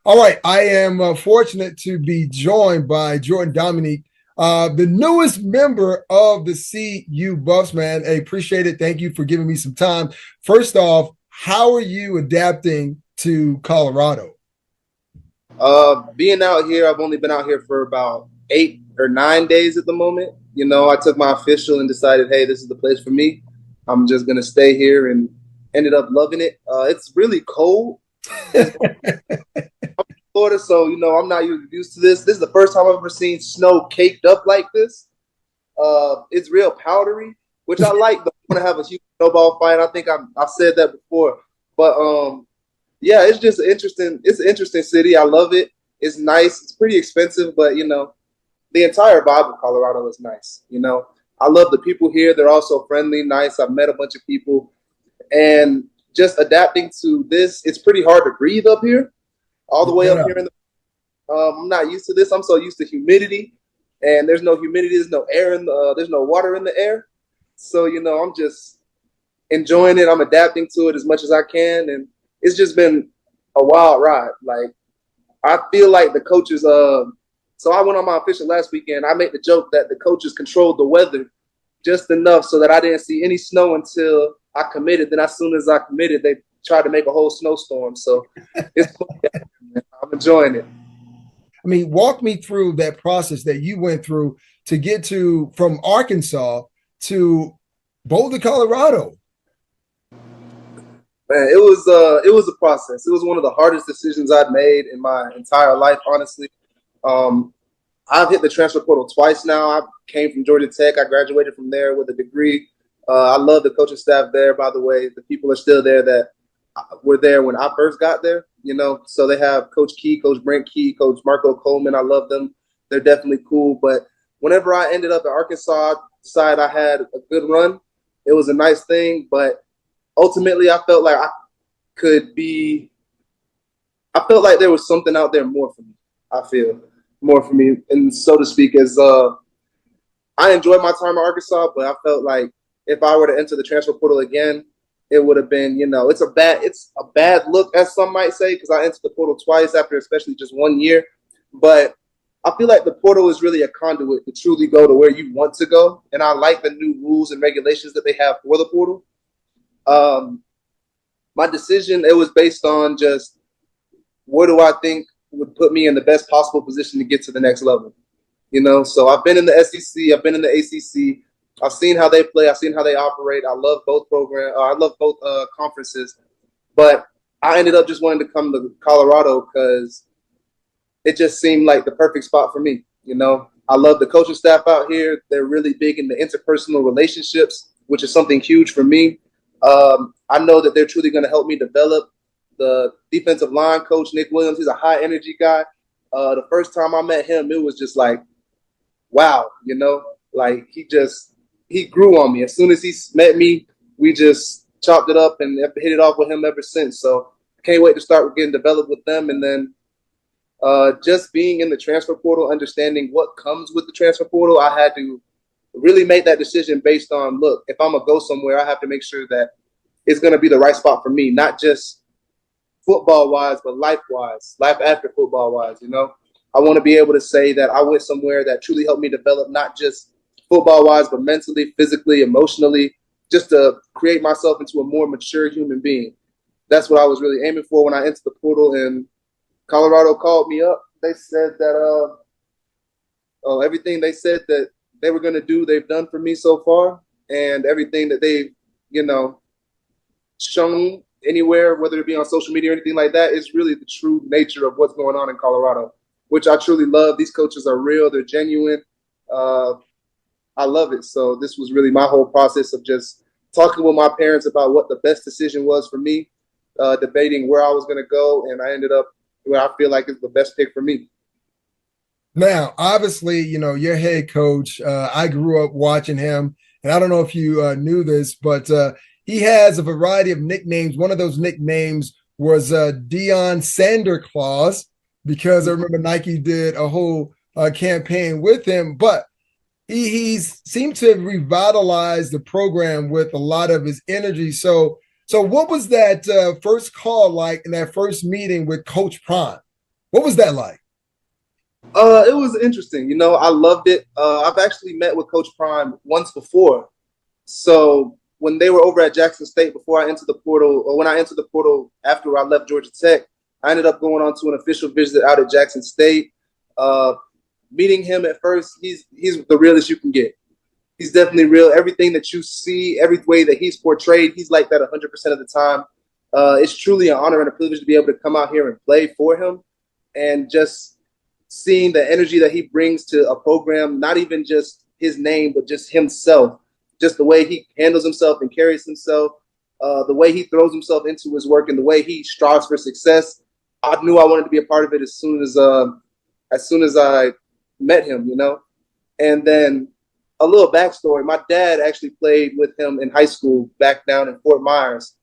All right, I am fortunate to be joined by Jordan Domineck, the newest member of the CU Buffs, man. I appreciate it. Thank you for giving me some time. First off, how are you adapting to Colorado? Being out here, I've only been out here for about 8 or 9 days at the moment. You know, I took my official and decided, hey, this is the place for me. I'm just gonna stay here and ended up loving it. It's really cold in Florida, so I'm not used to this. This is the first time I've ever seen snow caked up like this. It's real powdery, which I like. But I want to have a huge snowball fight. I think I've said that before, but yeah, it's just interesting. It's an interesting city. I love it. It's nice. It's pretty expensive, but the entire vibe of Colorado is nice. I love the people here. They're also friendly, nice. I've met a bunch of people, and just adapting to this, it's pretty hard to breathe up here, all the way up Yeah. here in the. I'm not used to this. I'm so used to humidity, and there's no humidity. There's no air in the. There's no water in the air, so I'm just enjoying it. I'm adapting to it as much as I can, and it's just been a wild ride. Like I feel like the coaches. So I went on my official last weekend. I made the joke that the coaches controlled the weather just enough so that I didn't see any snow until I committed. Then as soon as I committed, they tried to make a whole snowstorm. So it's I'm enjoying it. I mean, walk me through that process that you went through to get to from Arkansas to Boulder, Colorado. Man, it was a process. It was one of the hardest decisions I'd made in my entire life, honestly. Um, I've hit the transfer portal twice now. I came from Georgia Tech. I graduated from there with a degree. I love the coaching staff there, by the way. The people are still there that were there when I first got there, So they have Coach Key, Coach Brent Key, Coach Marco Coleman. I love them. They're definitely cool. But whenever I ended up at Arkansas, side I had a good run. It was a nice thing, but ultimately I felt like could be I felt like there was something out there more for me. I feel more for me, and so to speak, as I enjoyed my time at Arkansas, but I felt like if I were to enter the transfer portal again, it would have been, it's a bad look, as some might say, because I entered the portal twice after especially just 1 year. But I feel like the portal is really a conduit to truly go to where you want to go, and I like the new rules and regulations that they have for the portal. Um, my decision, it was based on just what do I think would put me in the best possible position to get to the next level. So I've been in the SEC, I've been in the ACC, I've seen how they play, I've seen how they operate. I love both I love both conferences, but I ended up just wanting to come to Colorado because it just seemed like the perfect spot for me. I love the coaching staff out here. They're really big in the interpersonal relationships, which is something huge for me. I know that they're truly going to help me develop. The defensive line coach, Nick Williams, he's a high energy guy. The first time I met him, it was just like, wow, like he grew on me. As soon as he met me, we just chopped it up and hit it off with him ever since. So I can't wait to start getting developed with them. And then just being in the transfer portal, understanding what comes with the transfer portal, I had to really make that decision based on, look, if I'm going to go somewhere, I have to make sure that it's going to be the right spot for me, not just football wise, but life wise, life after football wise. I want to be able to say that I went somewhere that truly helped me develop, not just football wise, but mentally, physically, emotionally, just to create myself into a more mature human being. That's what I was really aiming for when I entered the portal. And Colorado called me up. They said that everything they said that they were going to do, they've done for me so far, and everything that they've shown anywhere, whether it be on social media or anything like that, is really the true nature of what's going on in Colorado, which I truly love. These coaches are real. They're genuine. I love it. So this was really my whole process of just talking with my parents about what the best decision was for me, debating where I was going to go, and I ended up where I feel like is the best pick for me. Now, obviously, your head coach, I grew up watching him, and I don't know if you knew this, but he has a variety of nicknames. One of those nicknames was Deion Sander Claus, because I remember Nike did a whole campaign with him, but he's seemed to have revitalized the program with a lot of his energy. So what was that first call like in that first meeting with Coach Prime? What was that like? It was interesting. I loved it. I've actually met with Coach Prime once before. So when they were over at Jackson State before I entered the portal, or when I entered the portal after I left Georgia Tech, I ended up going on to an official visit out at Jackson State. Uh, Meeting him at first, he's the realest you can get. He's definitely real. Everything that you see, every way that he's portrayed, he's like that 100% of the time. It's truly an honor and a privilege to be able to come out here and play for him, and just seeing the energy that he brings to a program, not even just his name, but just himself, just the way he handles himself and carries himself, the way he throws himself into his work, and the way he strives for success. I knew I wanted to be a part of it as soon as I met him. And then a little backstory: my dad actually played with him in high school back down in Fort Myers.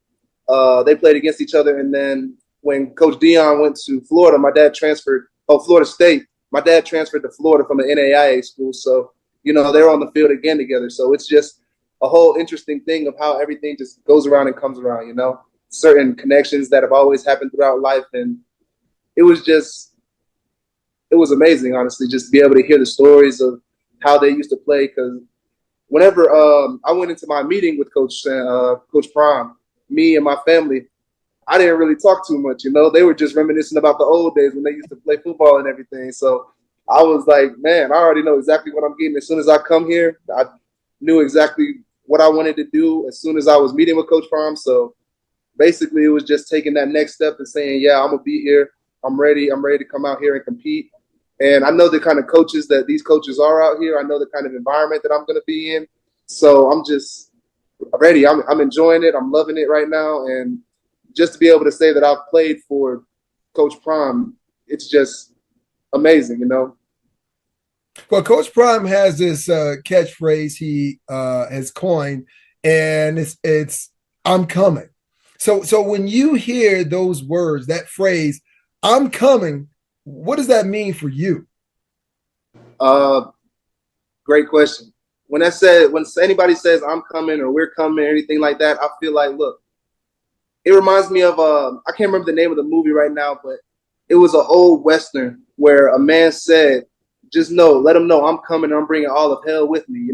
They played against each other, and then when Coach Dion went to Florida, my dad transferred. Oh, Florida State. My dad transferred to Florida from an NAIA school, so they're on the field again together. So it's just a whole interesting thing of how everything just goes around and comes around. Certain connections that have always happened throughout life, and it was amazing, honestly, just to be able to hear the stories of how they used to play. Because whenever I went into my meeting with Coach Prime, me and my family, I didn't really talk too much. They were just reminiscing about the old days when they used to play football and everything. So I was like, man, I already know exactly what I'm getting. As soon as I come here, I knew exactly what I wanted to do as soon as I was meeting with Coach Prime. So basically, it was just taking that next step and saying, yeah, I'm going to be here. I'm ready. I'm ready to come out here and compete. And I know the kind of coaches that these coaches are out here. I know the kind of environment that I'm going to be in. So I'm just ready. I'm enjoying it. I'm loving it right now. And just to be able to say that I've played for Coach Prime, it's just amazing. Well, Coach Prime has this catchphrase he has coined, and it's "I'm coming." So when you hear those words, that phrase, "I'm coming," what does that mean for you? Uh, Great question. When anybody says I'm coming or we're coming or anything like that, I feel like, look, it reminds me of I can't remember the name of the movie right now, but it was an old Western where a man said, just let them know I'm coming and I'm bringing all of hell with me,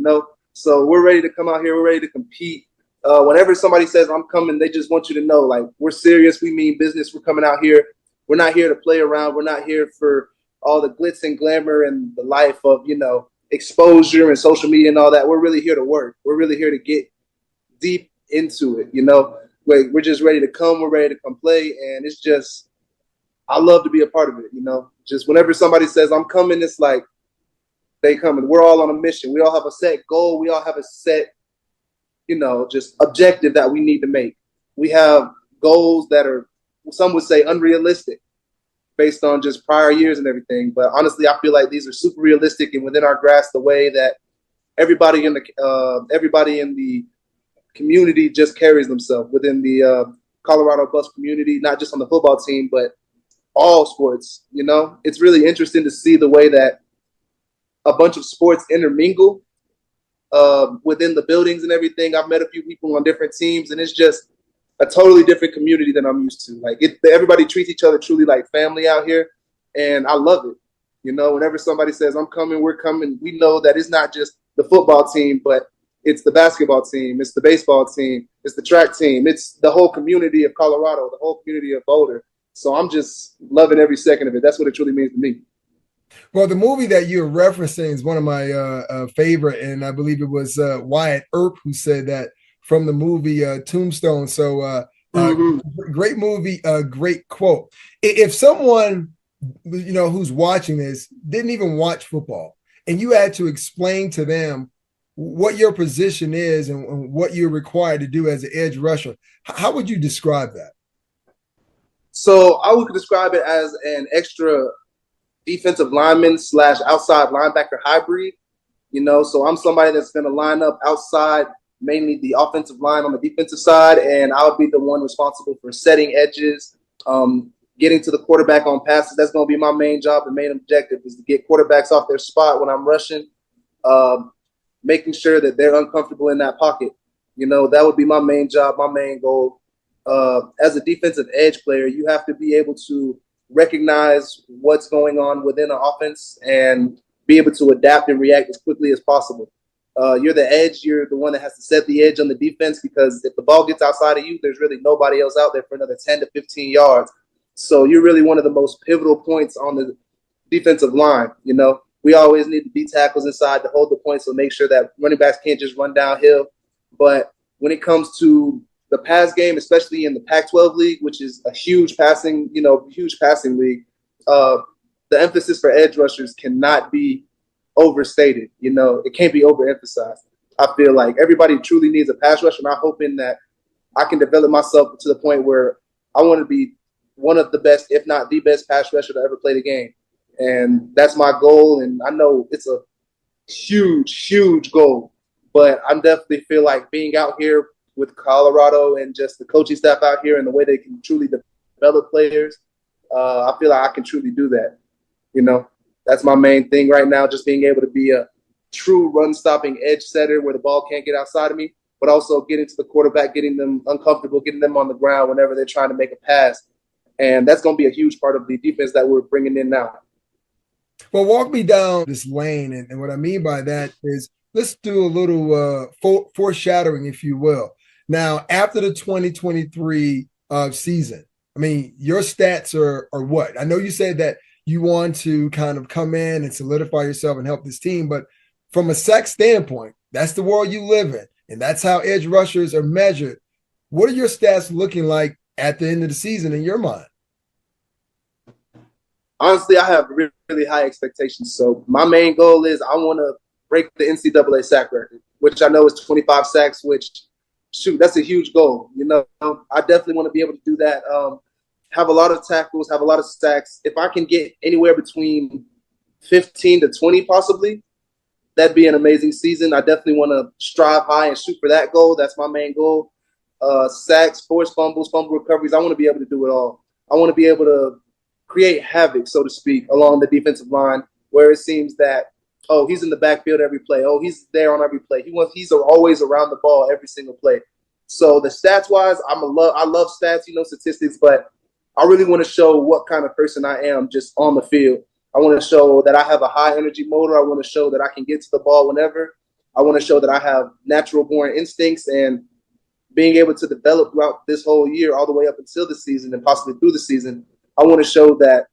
So we're ready to come out here. We're ready to compete. Whenever somebody says I'm coming, they just want you to know, like, we're serious. We mean business. We're coming out here. We're not here to play around. We're not here for all the glitz and glamour and the life of, exposure and social media and all that. We're really here to work. We're really here to get deep into it, We're just ready to come. We're ready to come play. And it's just, I love to be a part of it, Just whenever somebody says I'm coming, it's like they coming. We're all on a mission. We all have a set goal. We all have a set, just objective that we need to make. We have goals that are, some would say, unrealistic based on just prior years and everything. But honestly, I feel like these are super realistic and within our grasp, the way that everybody in the community just carries themselves within the Colorado bus community, not just on the football team, but all sports. It's really interesting to see the way that a bunch of sports intermingle within the buildings and everything. I've met a few people on different teams, and it's just a totally different community than I'm used to. Like, everybody treats each other truly like family out here, and I love it. Whenever somebody says I'm coming, we're coming, we know that it's not just the football team, but it's the basketball team, it's the baseball team, it's the track team, it's the whole community of Colorado, the whole community of Boulder. So I'm just loving every second of it. That's what it truly means to me. Well, the movie that you're referencing is one of my favorite, and I believe it was Wyatt Earp who said that from the movie Tombstone. So Mm-hmm. great movie, great quote. If someone who's watching this didn't even watch football, and you had to explain to them what your position is and what you're required to do as an edge rusher, how would you describe that? So I would describe it as an extra defensive lineman / outside linebacker hybrid. So I'm somebody that's going to line up outside, mainly the offensive line on the defensive side, and I'll be the one responsible for setting edges, getting to the quarterback on passes. That's going to be my main job. The main objective is to get quarterbacks off their spot when I'm rushing, making sure that they're uncomfortable in that pocket. That would be my main job, my main goal. As a defensive edge player, you have to be able to recognize what's going on within an offense and be able to adapt and react as quickly as possible. You're the edge. You're the one that has to set the edge on the defense, because if the ball gets outside of you, there's really nobody else out there for another 10 to 15 yards. So you're really one of the most pivotal points on the defensive line. You know, we always need the D tackles inside to hold the points, so make sure that running backs can't just run downhill. But when it comes to the pass game, especially in the Pac-12 league, which is a huge passing league, the emphasis for edge rushers cannot be overstated. You know, it can't be overemphasized. I feel like everybody truly needs a pass rusher, and I'm hoping that I can develop myself to the point where I want to be one of the best, if not the best, pass rusher to ever play the game. And that's my goal, and I know it's a huge, huge goal. But I definitely feel like being out here with Colorado and just the coaching staff out here and the way they can truly develop players, I feel like I can truly do that. You know, that's my main thing right now, just being able to be a true run-stopping edge setter where the ball can't get outside of me, but also getting to the quarterback, getting them uncomfortable, getting them on the ground whenever they're trying to make a pass. And that's going to be a huge part of the defense that we're bringing in now. Well, walk me down this lane. And what I mean by that is let's do a little foreshadowing, if you will. Now, after the 2023 season, I mean, your stats are what? I know you said that you want to kind of come in and solidify yourself and help this team, but from a sack standpoint, that's the world you live in, and that's how edge rushers are measured. What are your stats looking like at the end of the season in your mind? Honestly, I have really high expectations. So my main goal is I want to break the NCAA sack record, which I know is 25 sacks, which, shoot, that's a huge goal. You know, I definitely want to be able to do that. Have a lot of tackles, have a lot of sacks. If I can get anywhere between 15 to 20 possibly, that'd be an amazing season. I definitely want to strive high and shoot for that goal. That's my main goal. Sacks, forced fumbles, fumble recoveries. I want to be able to do it all. I want to be able to create havoc, so to speak, along the defensive line, where it seems that, oh, he's in the backfield every play. Oh, he's there on every play. He's always around the ball every single play. So the stats-wise, I love stats, statistics, but I really want to show what kind of person I am just on the field. I want to show that I have a high energy motor. I want to show that I can get to the ball whenever. I want to show that I have natural born instincts, and being able to develop throughout this whole year all the way up until the season and possibly through the season. I want to show that,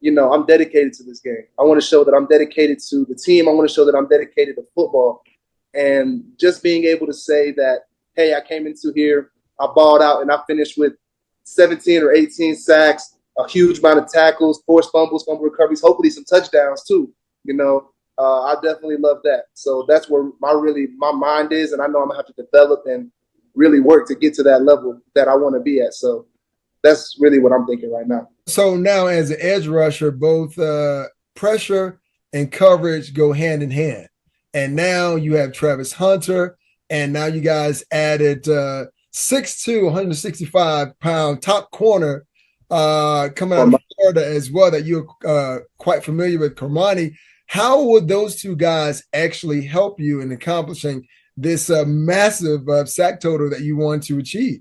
I'm dedicated to this game. I want to show that I'm dedicated to the team. I want to show that I'm dedicated to football. And just being able to say that, hey, I came into here, I balled out, and I finished with 17 or 18 sacks, a huge amount of tackles, forced fumbles, fumble recoveries, hopefully some touchdowns too. I definitely love that. So that's where my mind is, and I know I'm going to have to develop and really work to get to that level that I want to be at. So that's really what I'm thinking right now. So now as an edge rusher, both pressure and coverage go hand in hand. And now you have Travis Hunter, and now you guys added 6'2", 165-pound top corner coming out of Florida as well, that you're quite familiar with, Cormani. How would those two guys actually help you in accomplishing this massive sack total that you want to achieve?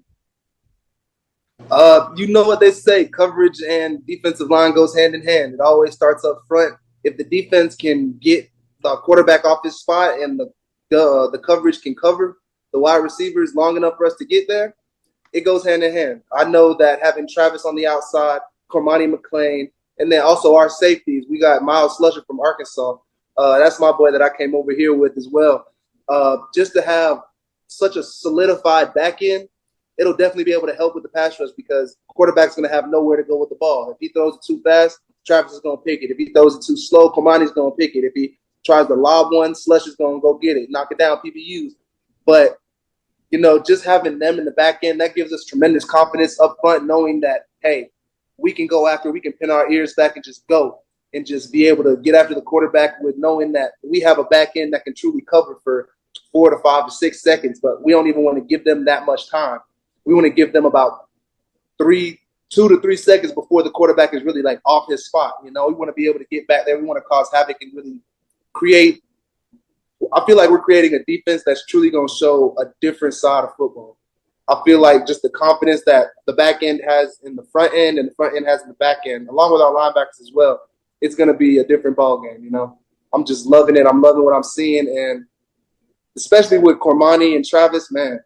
You know what they say, coverage and defensive line goes hand in hand. It always starts up front. If the defense can get the quarterback off his spot and the coverage can cover the wide receivers long enough for us to get there, it goes hand in hand. I know that having Travis on the outside, Cormani McClain, and then also our safeties, we got Miles Slusher from Arkansas. That's my boy that I came over here with as well. Just to have such a solidified back end, it'll definitely be able to help with the pass rush, because quarterback's going to have nowhere to go with the ball. If he throws it too fast, Travis is going to pick it. If he throws it too slow, Cormani's going to pick it. If he tries to lob one, Slush is going to go get it, knock it down, PBUs. But, just having them in the back end, that gives us tremendous confidence up front, knowing that, hey, we can go after, we can pin our ears back and just go and just be able to get after the quarterback with knowing that we have a back end that can truly cover for 4 to 5 to 6 seconds, but we don't even want to give them that much time. We want to give them about 2 to 3 seconds before the quarterback is really like off his spot. We want to be able to get back there. We want to cause havoc and really create. I feel like we're creating a defense that's truly going to show a different side of football. I feel like just the confidence that the back end has in the front end and the front end has in the back end, along with our linebackers as well. it's going to be a different ball game. You know, I'm just loving it. I'm loving what I'm seeing, and especially with Cormani and Travis, man,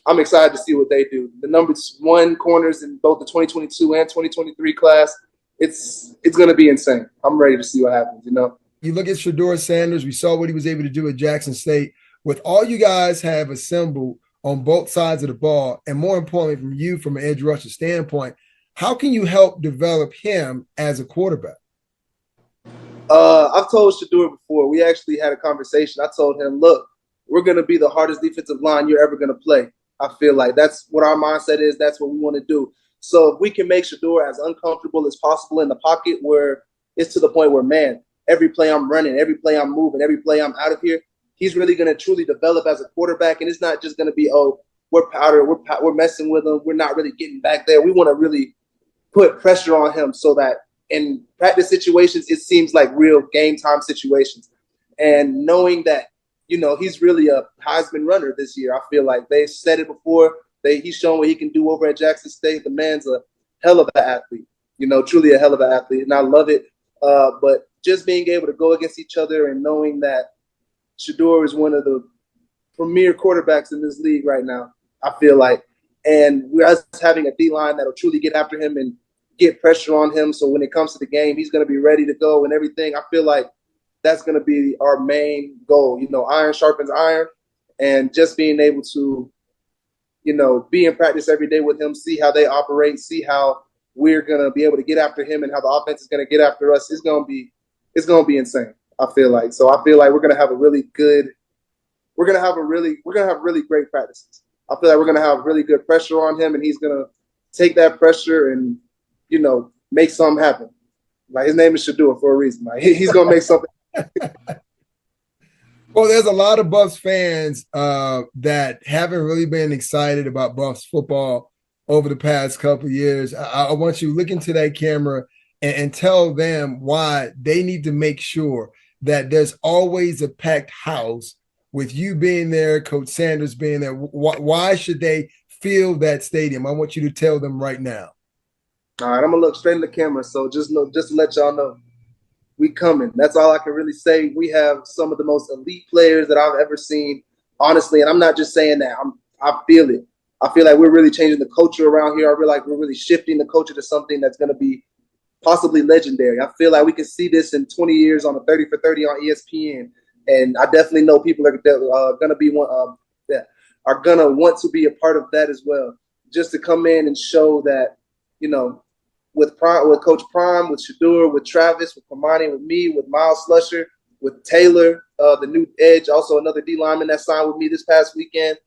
I'm excited to see what they do. The #1 corners in both the 2022 and 2023 class, it's going to be insane. I'm ready to see what happens. You know, you look at Shedeur Sanders. We saw what he was able to do at Jackson State. With all you guys have assembled on both sides of the ball, and more importantly, from you from an edge rusher standpoint, how can you help develop him as a quarterback? I've told Shedeur before. We actually had a conversation. I told him, look, we're going to be the hardest defensive line you're ever going to play. I feel like that's what our mindset is. That's what we want to do. So if we can make Shedeur as uncomfortable as possible in the pocket, where it's to the point where, man, every play I'm running, every play I'm moving, every play I'm out of here, he's really going to truly develop as a quarterback. And it's not just going to be, oh, we're powder, we're messing with him, we're not really getting back there. We want to really put pressure on him so that in practice situations, it seems like real game time situations. And knowing that, you know, he's really a Heisman runner this year. I feel like they said it before. He's shown what he can do over at Jackson State. The man's a hell of an athlete, you know, truly a hell of an athlete. And I love it. But just being able to go against each other and knowing that Shedeur is one of the premier quarterbacks in this league right now, I feel like. And we're us having a D-line that'll truly get after him and get pressure on him. So when it comes to the game, he's going to be ready to go and everything. I feel like that's going to be our main goal. You know, iron sharpens iron, and just being able to, you know, be in practice every day with him, see how they operate, see how we're going to be able to get after him and how the offense is going to get after us. It's going to be insane. I feel like. So I feel like we're going to have really great practices. I feel like we're going to have really good pressure on him, and he's going to take that pressure and, you know, make something happen. Like, his name is Shedeur for a reason. Like, he's going to make something. Well, there's a lot of Buffs fans that haven't really been excited about Buffs football over the past couple of years. I want you to look into that camera and tell them why they need to make sure that there's always a packed house with you being there, Coach Sanders being there. Why should they fill that stadium? I want you to tell them right now. All right, I'm going to look straight in the camera. So just to let y'all know, we coming. That's all I can really say. We have some of the most elite players that I've ever seen, honestly. And I'm not just saying that. I feel it. I feel like we're really changing the culture around here. I feel like we're really shifting the culture to something that's going to be possibly legendary. I feel like we can see this in 20 years on a 30 for 30 on ESPN. And I definitely know people are going to be that are going to want to be a part of that as well. Just to come in and show that, you know, with Coach Prime, with Shedeur, with Travis, with Cormani, with me, with Miles Slusher, with Taylor, the new edge, also another D lineman that signed with me this past weekend.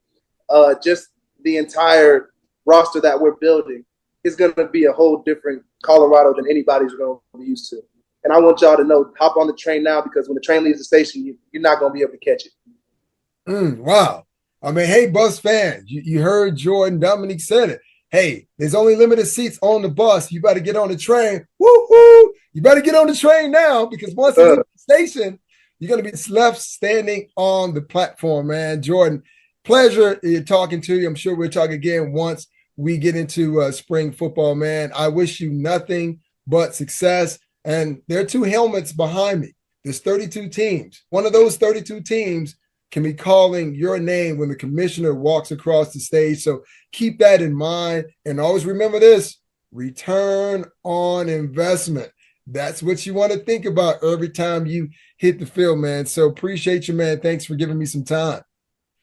Just the entire roster that we're building is going to be a whole different Colorado than anybody's going to be used to. And I want y'all to know, hop on the train now, because when the train leaves the station, you're not going to be able to catch it. Wow. I mean, hey, Buffs fans, you heard Jordan Domineck said it. Hey, there's only limited seats on the bus. You better get on the train. Woo-hoo! You better get on the train now, because once it's in the station, you're going to be left standing on the platform, man. Jordan, pleasure talking to you. I'm sure we'll talk again once we get into spring football, man. I wish you nothing but success. And there are 2 helmets behind me. There's 32 teams. One of those 32 teams can be calling your name when the commissioner walks across the stage. So keep that in mind. And always remember this: return on investment. That's what you want to think about every time you hit the field, man. So appreciate you, man. Thanks for giving me some time.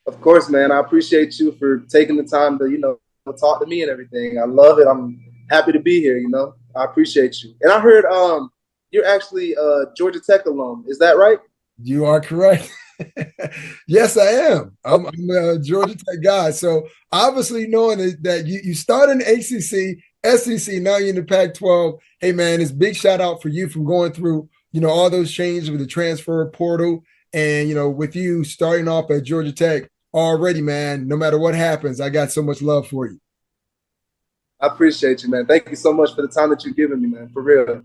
Of course, man. I appreciate you for taking the time to, you know, talk to me and everything. I love it. I'm happy to be here, you know. I appreciate you. And I heard you're actually a Georgia Tech alum. Is that right? You are correct. Yes, I am. I'm a Georgia Tech guy. So obviously knowing that you started in the ACC, SEC, now you're in the Pac-12. Hey, man, it's big shout out for you from going through, you know, all those changes with the transfer portal. And, you know, with you starting off at Georgia Tech already, man, no matter what happens, I got so much love for you. I appreciate you, man. Thank you so much for the time that you've given me, man, for real.